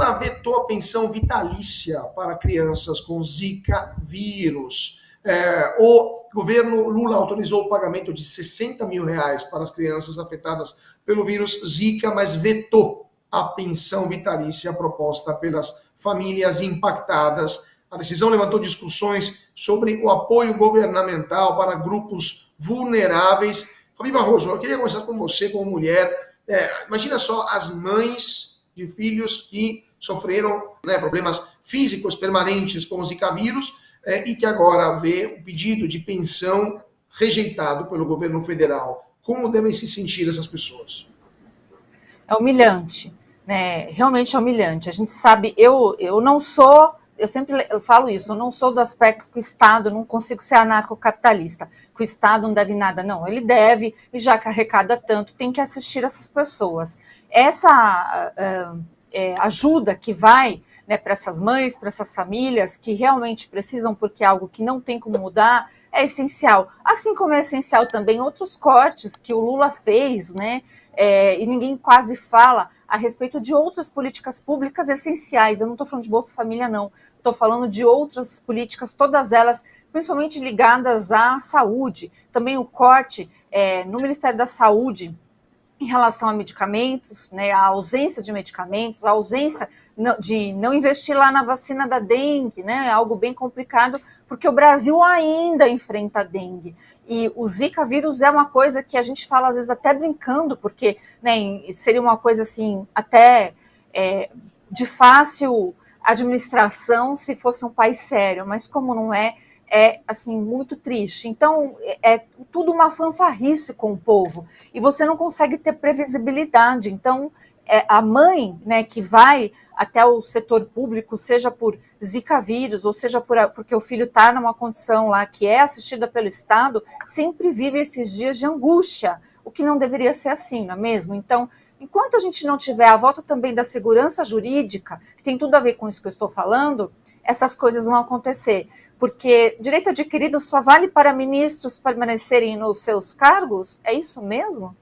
Lula vetou a pensão vitalícia para crianças com Zika vírus. O governo Lula autorizou o pagamento de R$60 mil para as crianças afetadas pelo vírus Zika, mas vetou a pensão vitalícia proposta pelas famílias impactadas. A decisão levantou discussões sobre o apoio governamental para grupos vulneráveis. Fabi Barroso, eu queria começar com você, como mulher. Imagina só as mães de filhos que sofreram problemas físicos permanentes com o Zika vírus e que agora vê o pedido de pensão rejeitado pelo governo federal. Como devem se sentir essas pessoas? É humilhante, né? Realmente é humilhante. A gente sabe, eu não sou, eu sempre falo isso, eu não sou do aspecto que o Estado, não consigo ser anarcocapitalista, que o Estado não deve nada, não, ele deve, e já que arrecada tanto, tem que assistir essas pessoas. Essa ajuda que vai, né, para essas mães, para essas famílias que realmente precisam, porque é algo que não tem como mudar, é essencial. Assim como é essencial também outros cortes que o Lula fez, né, e ninguém quase fala a respeito de outras políticas públicas essenciais. Eu não estou falando de Bolsa Família, não. Estou falando de outras políticas, todas elas, principalmente ligadas à saúde. Também o corte no Ministério da Saúde em relação a medicamentos, né, a ausência de medicamentos, a ausência de não investir lá na vacina da dengue, né, algo bem complicado, porque o Brasil ainda enfrenta a dengue. E o Zika vírus é uma coisa que a gente fala, às vezes, até brincando, porque, né, seria uma coisa assim, até de fácil administração se fosse um país sério, mas como não é assim, muito triste. Então, é tudo uma fanfarrice com o povo, e você não consegue ter previsibilidade. Então, a mãe, né, que vai até o setor público, seja por Zika vírus, ou seja porque o filho está numa condição lá que é assistida pelo Estado, sempre vive esses dias de angústia, o que não deveria ser assim, não é mesmo? Então, enquanto a gente não tiver a volta também da segurança jurídica, que tem tudo a ver com isso que eu estou falando, essas coisas vão acontecer. Porque direito adquirido só vale para ministros permanecerem nos seus cargos? É isso mesmo?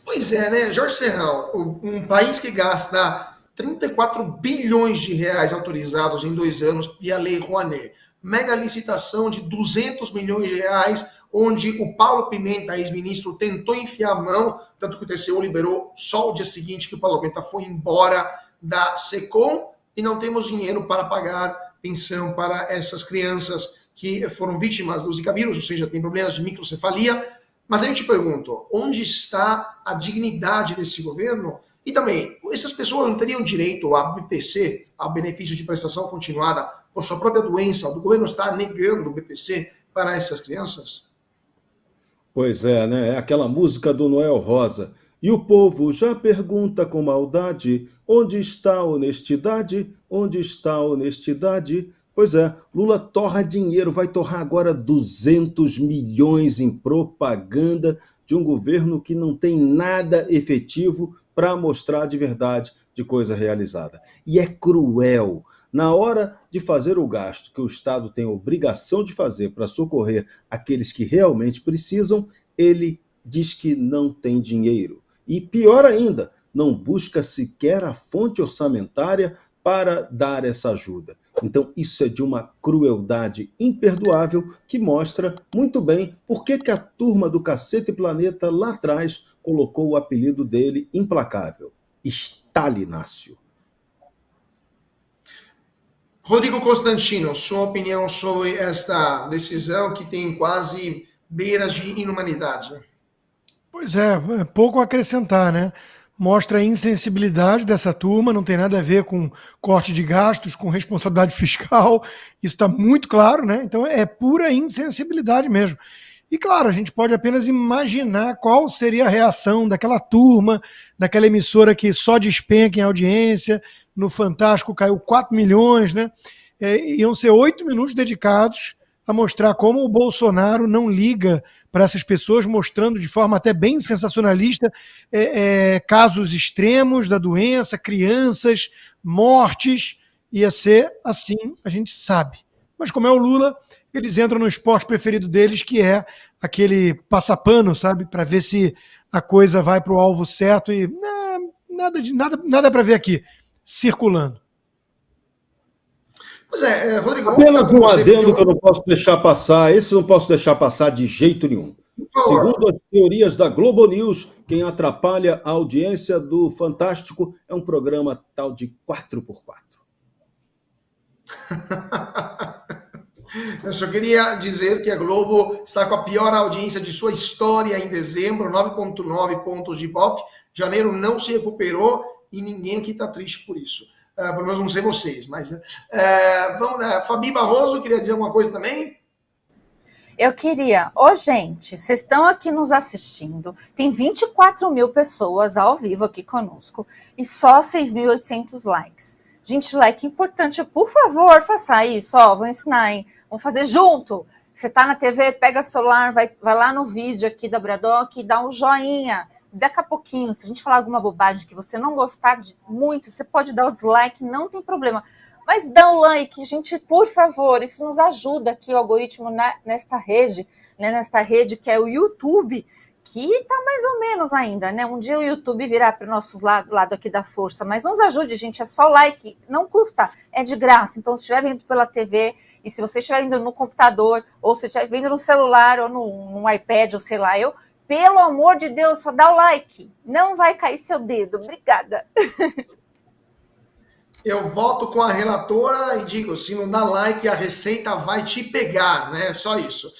Pois é, né, Jorge Serrão, um país que gasta 34 bilhões de reais autorizados em 2 anos via Lei Rouanet, mega licitação de 200 milhões de reais, onde o Paulo Pimenta, ex-ministro, tentou enfiar a mão, tanto que o TCU liberou só o dia seguinte que o Paulo Pimenta foi embora da SECOM, e não temos dinheiro para pagar pensão para essas crianças que foram vítimas do Zika vírus, ou seja, tem problemas de microcefalia. Mas aí eu te pergunto, onde está a dignidade desse governo? E também, essas pessoas não teriam direito a BPC, a benefício de prestação continuada, por sua própria doença? O governo está negando o BPC para essas crianças? Pois é, né? É aquela música do Noel Rosa. E o povo já pergunta com maldade: onde está a honestidade? Onde está a honestidade? Pois é, Lula torra dinheiro, vai torrar agora 200 milhões em propaganda de um governo que não tem nada efetivo para mostrar de verdade de coisa realizada. E é cruel. Na hora de fazer o gasto que o Estado tem a obrigação de fazer para socorrer aqueles que realmente precisam, ele diz que não tem dinheiro. E pior ainda, não busca sequer a fonte orçamentária para dar essa ajuda. Então, isso é de uma crueldade imperdoável que mostra muito bem por que a turma do Cacete Planeta lá atrás colocou o apelido dele implacável: Stalinácio. Rodrigo Constantino, sua opinião sobre esta decisão que tem quase beiras de inumanidade? Pois é, pouco a acrescentar, né? Mostra a insensibilidade dessa turma, não tem nada a ver com corte de gastos, com responsabilidade fiscal, isso está muito claro, né? Então é pura insensibilidade mesmo. E claro, a gente pode apenas imaginar qual seria a reação daquela turma, daquela emissora que só despenca em audiência, no Fantástico caiu 4 milhões, né? Iam ser 8 minutos dedicados a mostrar como o Bolsonaro não liga para essas pessoas, mostrando de forma até bem sensacionalista casos extremos da doença, crianças, mortes. Ia ser assim, a gente sabe. Mas como é o Lula, eles entram no esporte preferido deles, que é aquele passapano, sabe? Para ver se a coisa vai para o alvo certo e nada para ver aqui circulando. Pois é, Rodrigo. Apenas um adendo que eu não posso deixar passar, esse não posso deixar passar de jeito nenhum. Segundo as teorias da Globo News, quem atrapalha a audiência do Fantástico é um programa tal de 4x4. Eu só queria dizer que a Globo está com a pior audiência de sua história em dezembro, 9,9 pontos de Ibope. Janeiro não se recuperou e ninguém aqui está triste por isso. Pelo menos não sei vocês, mas... vamos lá. Fabi Barroso, queria dizer alguma coisa também? Eu queria... gente, vocês estão aqui nos assistindo, tem 24 mil pessoas ao vivo aqui conosco e só 6.800 likes. Gente, like importante, por favor, faça isso, vou ensinar, hein? Vamos fazer junto. Você tá na TV, pega o celular, vai lá no vídeo aqui da Bradock e dá um joinha. Daqui a pouquinho, se a gente falar alguma bobagem que você não gostar muito, você pode dar o dislike, não tem problema. Mas dá um like, gente, por favor, isso nos ajuda aqui, o algoritmo nesta rede, né, nesta rede que é o YouTube, que tá mais ou menos ainda, né? Um dia o YouTube virá para o nosso lado aqui da força, mas nos ajude, gente, é só like, não custa, é de graça. Então, se estiver vendo pela TV, e se você estiver indo no computador, ou se estiver vendo no celular, ou no iPad, ou sei lá, pelo amor de Deus, só dá o like, não vai cair seu dedo, obrigada. Eu volto com a relatora e digo, se não dá like, a receita vai te pegar, né? Só isso.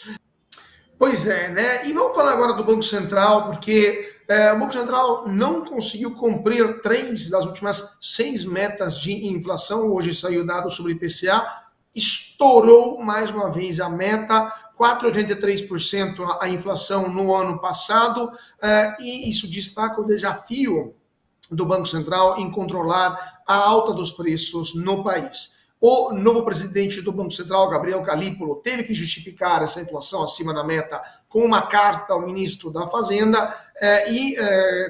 Pois é, né? E vamos falar agora do Banco Central, porque o Banco Central não conseguiu cumprir 3 das últimas 6 metas de inflação. Hoje saiu dado sobre IPCA, estourou mais uma vez a meta, 4,83% a inflação no ano passado, e isso destaca o desafio do Banco Central em controlar a alta dos preços no país. O novo presidente do Banco Central, Gabriel Galípolo, teve que justificar essa inflação acima da meta com uma carta ao ministro da Fazenda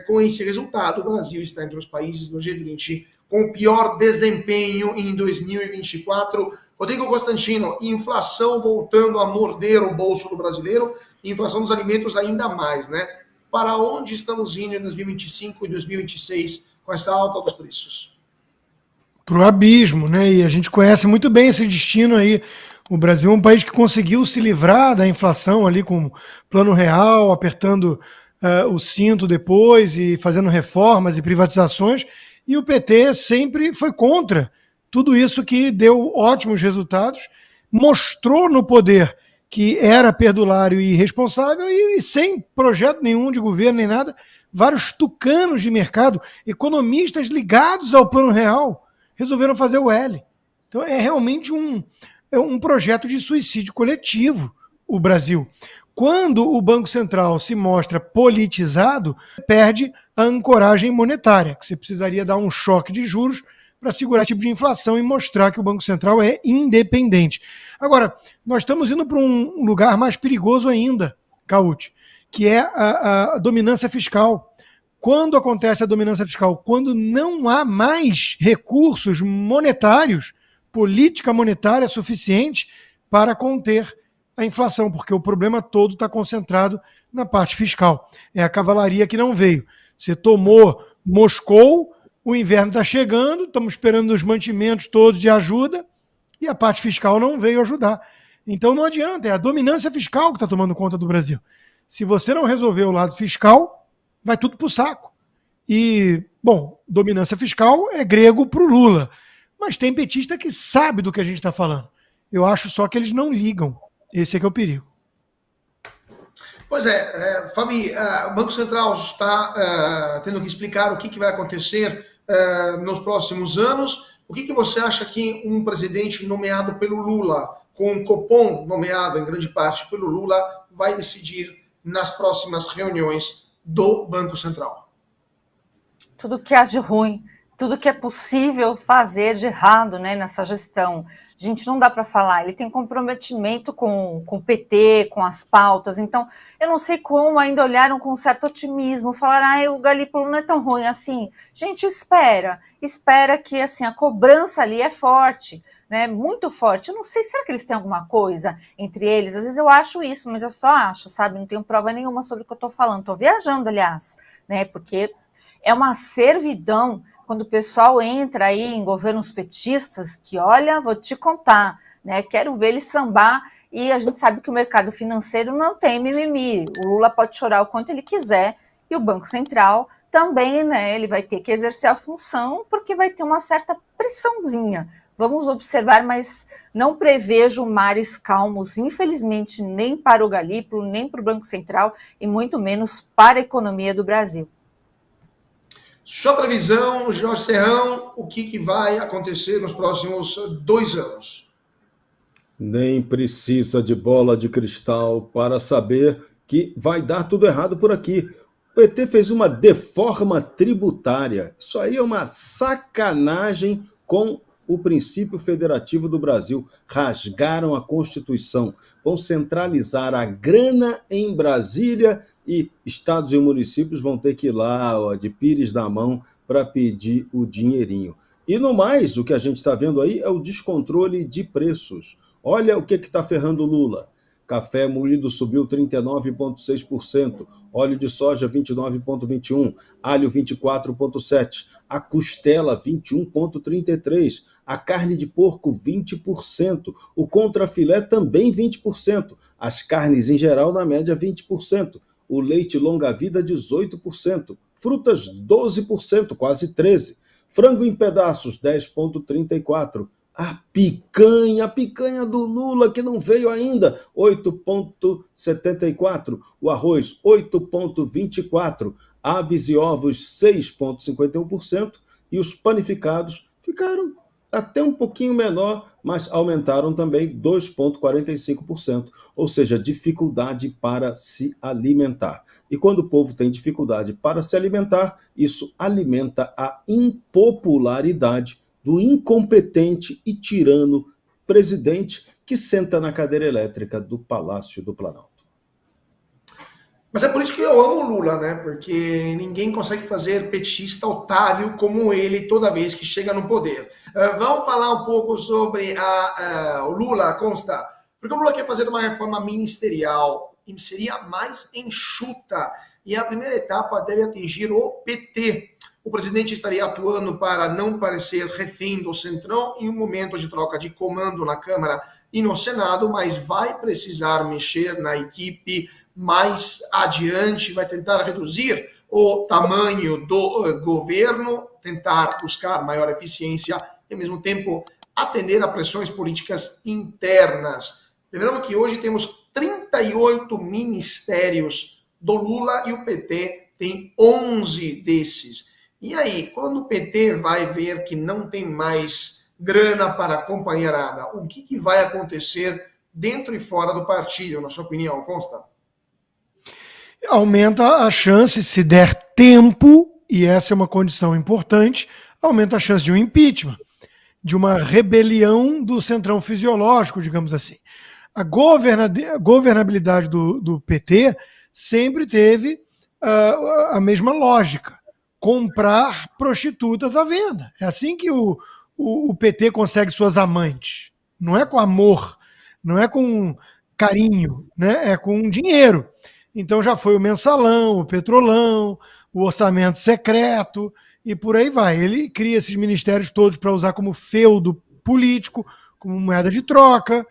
com esse resultado, o Brasil está entre os países do G20 com o pior desempenho em 2024. Rodrigo Constantino, inflação voltando a morder o bolso do brasileiro, e inflação dos alimentos ainda mais, né? Para onde estamos indo em 2025 e 2026 com essa alta dos preços? Para o abismo, né? E a gente conhece muito bem esse destino aí. O Brasil é um país que conseguiu se livrar da inflação ali com o Plano Real, apertando o cinto depois e fazendo reformas e privatizações, e o PT sempre foi contra tudo isso, que deu ótimos resultados, mostrou no poder que era perdulário e irresponsável e sem projeto nenhum de governo nem nada, vários tucanos de mercado, economistas ligados ao Plano Real, resolveram fazer o L. Então é realmente um projeto de suicídio coletivo o Brasil. Quando o Banco Central se mostra politizado, perde a ancoragem monetária, que você precisaria dar um choque de juros para segurar esse tipo de inflação e mostrar que o Banco Central é independente. Agora, nós estamos indo para um lugar mais perigoso ainda, Cauti, que é a dominância fiscal. Quando acontece a dominância fiscal? Quando não há mais recursos monetários, política monetária suficiente para conter a inflação, porque o problema todo está concentrado na parte fiscal. É a cavalaria que não veio. Você tomou Moscou, o inverno está chegando, estamos esperando os mantimentos todos de ajuda, e a parte fiscal não veio ajudar. Então não adianta, é a dominância fiscal que está tomando conta do Brasil. Se você não resolver o lado fiscal, vai tudo para o saco. E, bom, dominância fiscal é grego para o Lula, mas tem petista que sabe do que a gente está falando. Eu acho só que eles não ligam. Esse é que é o perigo. Pois Fabi, o Banco Central está tendo que explicar o que vai acontecer nos próximos anos. O que você acha que um presidente nomeado pelo Lula, com o Copom nomeado em grande parte pelo Lula, vai decidir nas próximas reuniões do Banco Central? Tudo que há de ruim, tudo que é possível fazer de errado, né, nessa gestão. Gente, não dá para falar, ele tem comprometimento com o PT, com as pautas, então eu não sei como ainda olharam com certo otimismo, falaram, o Galípolo não é tão ruim assim. Gente, espera que assim, a cobrança ali é forte, né, muito forte. Eu não sei, será que eles têm alguma coisa entre eles? Às vezes eu acho isso, mas eu só acho, sabe, não tenho prova nenhuma sobre o que eu estou falando, estou viajando, aliás, né, porque É uma servidão quando o pessoal entra aí em governos petistas, que olha, vou te contar, né? Quero ver ele sambar, e a gente sabe que o mercado financeiro não tem mimimi. O Lula pode chorar o quanto ele quiser, e o Banco Central também, né? Ele vai ter que exercer a função, porque vai ter uma certa pressãozinha. Vamos observar, mas não prevejo mares calmos, infelizmente, nem para o Galípolo, nem para o Banco Central, e muito menos para a economia do Brasil. Sua previsão, Jorge Serrão, o que vai acontecer nos próximos 2 anos? Nem precisa de bola de cristal para saber que vai dar tudo errado por aqui. O PT fez uma deforma tributária. Isso aí é uma sacanagem com o princípio federativo do Brasil. Rasgaram a Constituição. Vão centralizar a grana em Brasília e estados e municípios vão ter que ir lá, ó, de pires na mão, para pedir o dinheirinho. E no mais, o que a gente está vendo aí é o descontrole de preços. Olha o que está ferrando o Lula. Café moído subiu 39,6%, óleo de soja 29,21%, alho 24,7%, a costela 21,33%, a carne de porco 20%, o contrafilé também 20%, as carnes em geral na média 20%, o leite longa-vida 18%, frutas 12%, quase 13%, frango em pedaços 10,34%, a picanha do Lula, que não veio ainda, 8,74%. O arroz, 8,24%. Aves e ovos, 6,51%. E os panificados ficaram até um pouquinho menor, mas aumentaram também 2,45%. Ou seja, dificuldade para se alimentar. E quando o povo tem dificuldade para se alimentar, isso alimenta a impopularidade do incompetente e tirano presidente que senta na cadeira elétrica do Palácio do Planalto. Mas é por isso que eu amo o Lula, né? Porque ninguém consegue fazer petista otário como ele toda vez que chega no poder. Vamos falar um pouco sobre o Lula, Consta. Porque o Lula quer fazer uma reforma ministerial e seria mais enxuta. E a primeira etapa deve atingir o PT. O presidente estaria atuando para não parecer refém do Centrão em um momento de troca de comando na Câmara e no Senado, mas vai precisar mexer na equipe mais adiante, vai tentar reduzir o tamanho do governo, tentar buscar maior eficiência e, ao mesmo tempo, atender a pressões políticas internas. Lembrando que hoje temos 38 ministérios do Lula e o PT tem 11 desses. E aí, quando o PT vai ver que não tem mais grana para a companheirada, o que vai acontecer dentro e fora do partido, na sua opinião, Consta? Aumenta a chance, se der tempo, e essa é uma condição importante, aumenta a chance de um impeachment, de uma rebelião do centrão fisiológico, digamos assim. A governabilidade do PT sempre teve a mesma lógica. Comprar prostitutas à venda. É assim que o PT consegue suas amantes. Não é com amor, não é com carinho, né? É com dinheiro. Então já foi o mensalão, o petrolão, o orçamento secreto e por aí vai. Ele cria esses ministérios todos para usar como feudo político, como moeda de troca,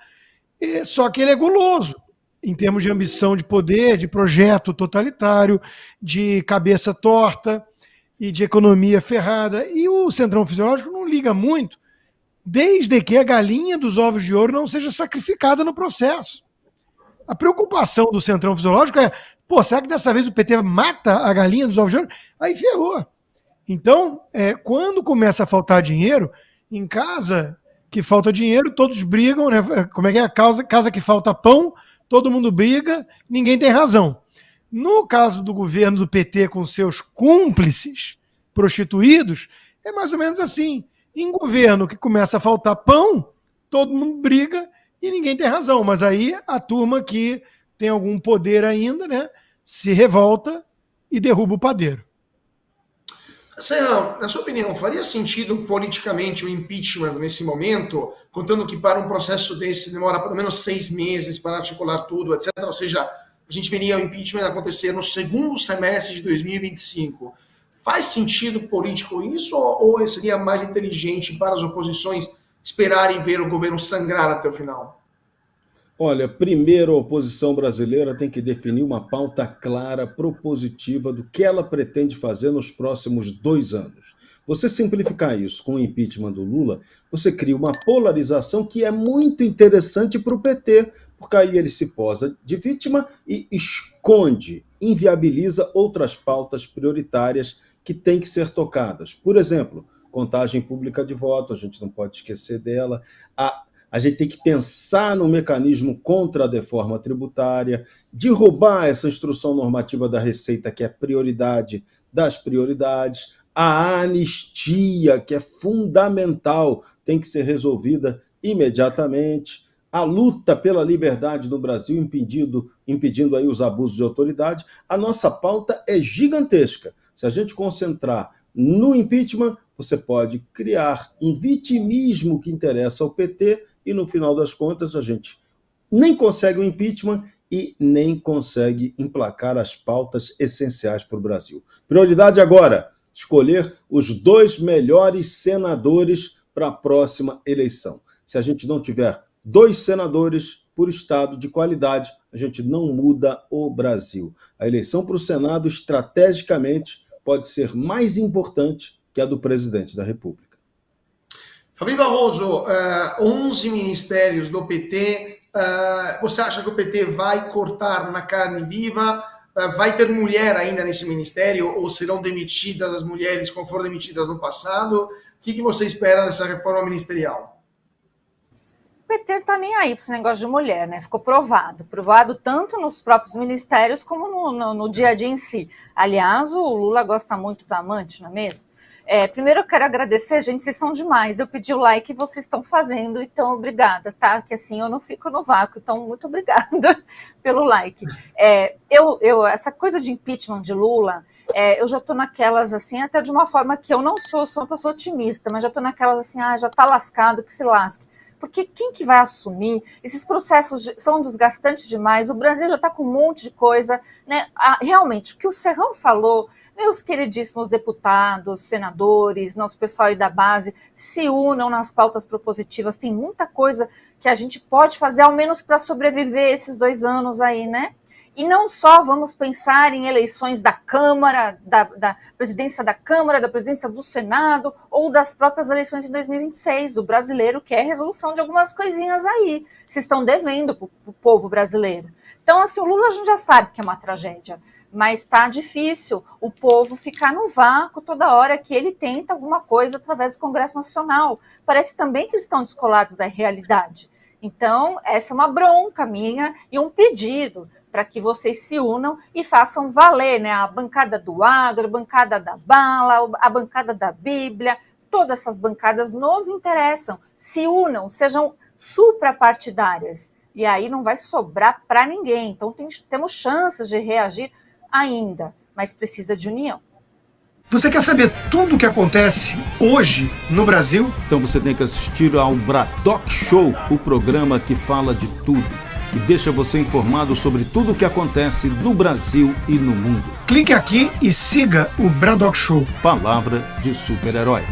só que ele é guloso em termos de ambição de poder, de projeto totalitário, de cabeça torta e de economia ferrada. E o centrão fisiológico não liga muito, desde que a galinha dos ovos de ouro não seja sacrificada no processo. A preocupação do centrão fisiológico é, será que dessa vez o PT mata a galinha dos ovos de ouro? Aí ferrou. Então, quando começa a faltar dinheiro, em casa que falta dinheiro, todos brigam, né? Como é que é? Casa que falta pão, todo mundo briga, ninguém tem razão. No caso do governo do PT com seus cúmplices prostituídos, é mais ou menos assim. Em governo que começa a faltar pão, todo mundo briga e ninguém tem razão. Mas aí a turma que tem algum poder ainda, né, se revolta e derruba o padeiro. Serrão, na sua opinião, faria sentido politicamente o impeachment nesse momento, contando que para um processo desse demora pelo menos 6 meses para articular tudo, etc. Ou seja, a gente veria o impeachment acontecer no segundo semestre de 2025. Faz sentido político isso ou seria mais inteligente para as oposições esperarem ver o governo sangrar até o final? Olha, primeiro a oposição brasileira tem que definir uma pauta clara, propositiva do que ela pretende fazer nos próximos 2 anos. Você simplificar isso com o impeachment do Lula, você cria uma polarização que é muito interessante para o PT, porque aí ele se posa de vítima e esconde, inviabiliza outras pautas prioritárias que têm que ser tocadas. Por exemplo, contagem pública de voto, a gente não pode esquecer dela, a gente tem que pensar no mecanismo contra a deforma tributária, derrubar essa instrução normativa da Receita, que é prioridade das prioridades, a anistia, que é fundamental, tem que ser resolvida imediatamente, a luta pela liberdade no Brasil, impedindo aí os abusos de autoridade. A nossa pauta é gigantesca. Se a gente concentrar no impeachment, você pode criar um vitimismo que interessa ao PT e, no final das contas, a gente nem consegue o impeachment e nem consegue emplacar as pautas essenciais para o Brasil. Prioridade agora, escolher os 2 melhores senadores para a próxima eleição. Se a gente não tiver 2 senadores por estado de qualidade, a gente não muda o Brasil. A eleição para o Senado, estrategicamente, pode ser mais importante que a do presidente da República. Fabio Barroso, 11 ministérios do PT, você acha que o PT vai cortar na carne viva? Vai ter mulher ainda nesse ministério ou serão demitidas as mulheres como foram demitidas no passado? O que você espera dessa reforma ministerial? O PT não está nem aí para esse negócio de mulher, né? Ficou provado tanto nos próprios ministérios como no dia a dia em si. Aliás, o Lula gosta muito da amante, não é mesmo? Primeiro eu quero agradecer, gente, vocês são demais. Eu pedi o like e vocês estão fazendo, então obrigada, tá? Que assim eu não fico no vácuo, então muito obrigada pelo like. Essa coisa de impeachment de Lula, eu já estou naquelas, assim, até de uma forma que eu não sou uma pessoa otimista, mas já estou naquelas, assim, já está lascado, que se lasque. Porque quem que vai assumir? Esses processos são desgastantes demais, o Brasil já está com um monte de coisa, né? Realmente, o que o Serrão falou, meus queridíssimos deputados, senadores, nosso pessoal aí da base, se unam nas pautas propositivas, tem muita coisa que a gente pode fazer, ao menos para sobreviver esses 2 anos aí, né? E não só vamos pensar em eleições da Câmara, da presidência da Câmara, da presidência do Senado, ou das próprias eleições em 2026. O brasileiro quer resolução de algumas coisinhas aí. Vocês estão devendo para o povo brasileiro. Então, assim, o Lula a gente já sabe que é uma tragédia, mas está difícil o povo ficar no vácuo toda hora que ele tenta alguma coisa através do Congresso Nacional. Parece também que eles estão descolados da realidade. Então, essa é uma bronca minha e um pedido para que vocês se unam e façam valer, né? A bancada do agro, a bancada da bala, a bancada da Bíblia, todas essas bancadas nos interessam. Se unam, sejam suprapartidárias. E aí não vai sobrar para ninguém. Então temos chances de reagir ainda, mas precisa de união. Você quer saber tudo o que acontece hoje no Brasil? Então você tem que assistir ao Braddock Show, o programa que fala de tudo e deixa você informado sobre tudo o que acontece no Brasil e no mundo. Clique aqui e siga o Braddock Show. Palavra de super-herói.